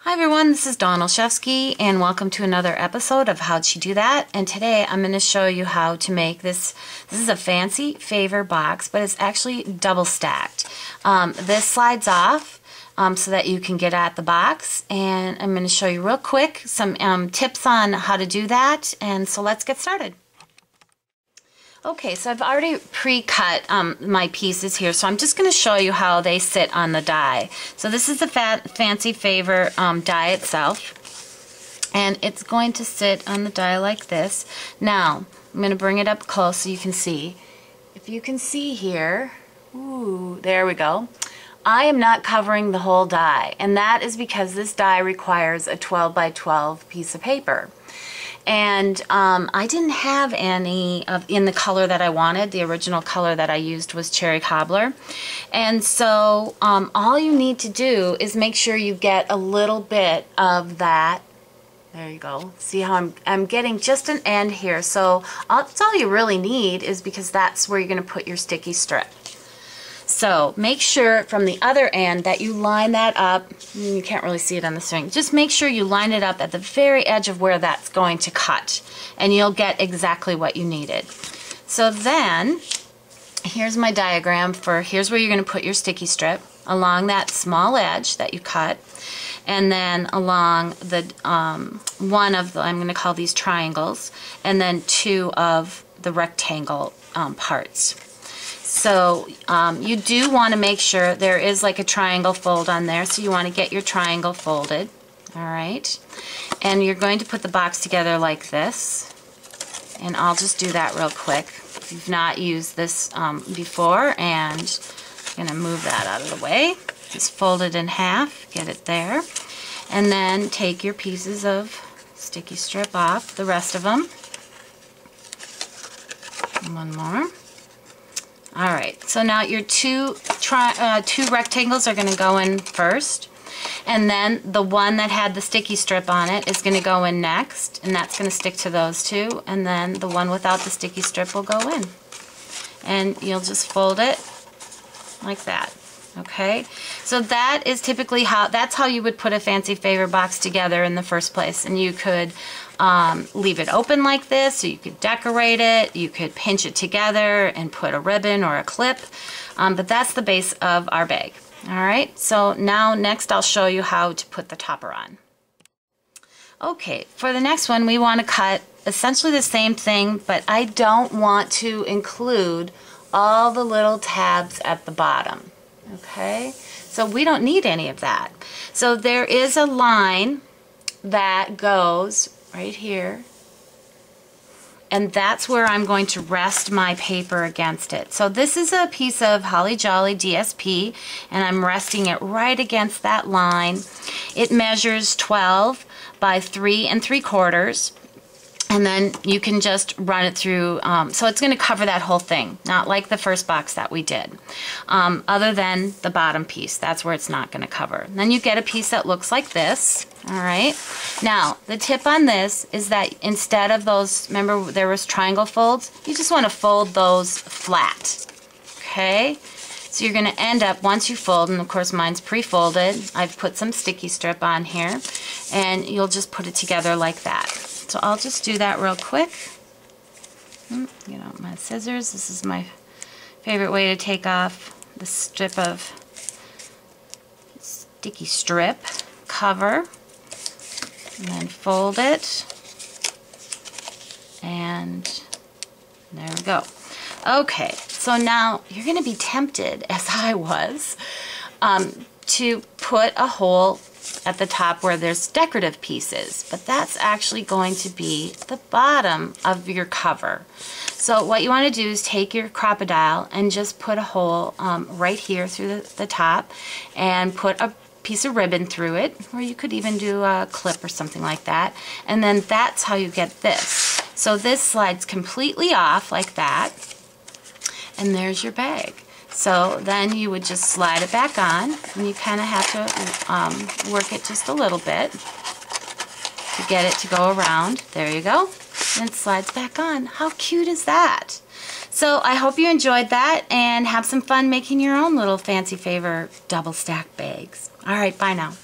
Hi everyone, this is Dawn Olszewski and welcome to another episode of How'd She Do That? And today I'm going to show you how to make this. This is a fancy favor box, but it's actually double stacked. This slides off so that you can get at the box, and I'm going to show you real quick some tips on how to do that, and so let's get started. Okay, so I've already pre-cut my pieces here, so I'm just going to show you how they sit on the die. So this is the Fancy Favor die itself, and it's going to sit on the die like this. Now, I'm going to bring it up close so you can see. If you can see here, ooh, there we go. I am not covering the whole die, and that is because this die requires a 12 by 12 piece of paper. And I didn't have any in the color that I wanted. The original color that I used was Cherry Cobbler. And so all you need to do is make sure you get a little bit of that. There you go. See how I'm getting just an end here. So that's all you really need, is because that's where you're going to put your sticky strip. So make sure from the other end that you line that up. You can't really see it on the string. Just make sure you line it up at the very edge of where that's going to cut, and you'll get exactly what you needed. So then, here's my diagram for, here's where you're going to put your sticky strip, along that small edge that you cut, and then along the one of the, I'm going to call these triangles, and then two of the rectangle parts. So you do want to make sure there is like a triangle fold on there, so you want to get your triangle folded, all right? And you're going to put the box together like this, and I'll just do that real quick. If you've not used this before, and I'm going to move that out of the way. Just fold it in half, get it there, and then take your pieces of sticky strip off, the rest of them. One more. Alright, so now your two rectangles are going to go in first, and then the one that had the sticky strip on it is going to go in next, and that's going to stick to those two, and then the one without the sticky strip will go in. And you'll just fold it like that. Okay, so that is typically that's how you would put a Fancy Favor box together in the first place. And you could leave it open like this, or you could decorate it, you could pinch it together and put a ribbon or a clip, but that's the base of our bag. Alright, so now next I'll show you how to put the topper on. Okay, for the next one we want to cut essentially the same thing, but I don't want to include all the little tabs at the bottom. Okay, so we don't need any of that. So there is a line that goes right here, and that's where I'm going to rest my paper against it. So this is a piece of Holly Jolly DSP, and I'm resting it right against that line. It measures 12 by 3 3/4. And then you can just run it through, so it's going to cover that whole thing, not like the first box that we did, other than the bottom piece. That's where it's not going to cover. And then you get a piece that looks like this, all right? Now, the tip on this is that instead of those, remember there was triangle folds, you just want to fold those flat, okay? So you're going to end up, once you fold, and of course mine's pre-folded, I've put some sticky strip on here, and you'll just put it together like that. So I'll just do that real quick. You know, my scissors. This is my favorite way to take off the strip of sticky strip cover. And then fold it. And there we go. Okay, so now you're going to be tempted, as I was, to put a hole at the top where there's decorative pieces, but that's actually going to be the bottom of your cover. So what you want to do is take your crocodile and just put a hole right here through the top, and put a piece of ribbon through it, or you could even do a clip or something like that, and then that's how you get this. So this slides completely off like that, and there's your bag. So then you would just slide it back on, and you kind of have to work it just a little bit to get it to go around. There you go. And it slides back on. How cute is that? So I hope you enjoyed that, and have some fun making your own little Fancy Favor double stack bags. All right, bye now.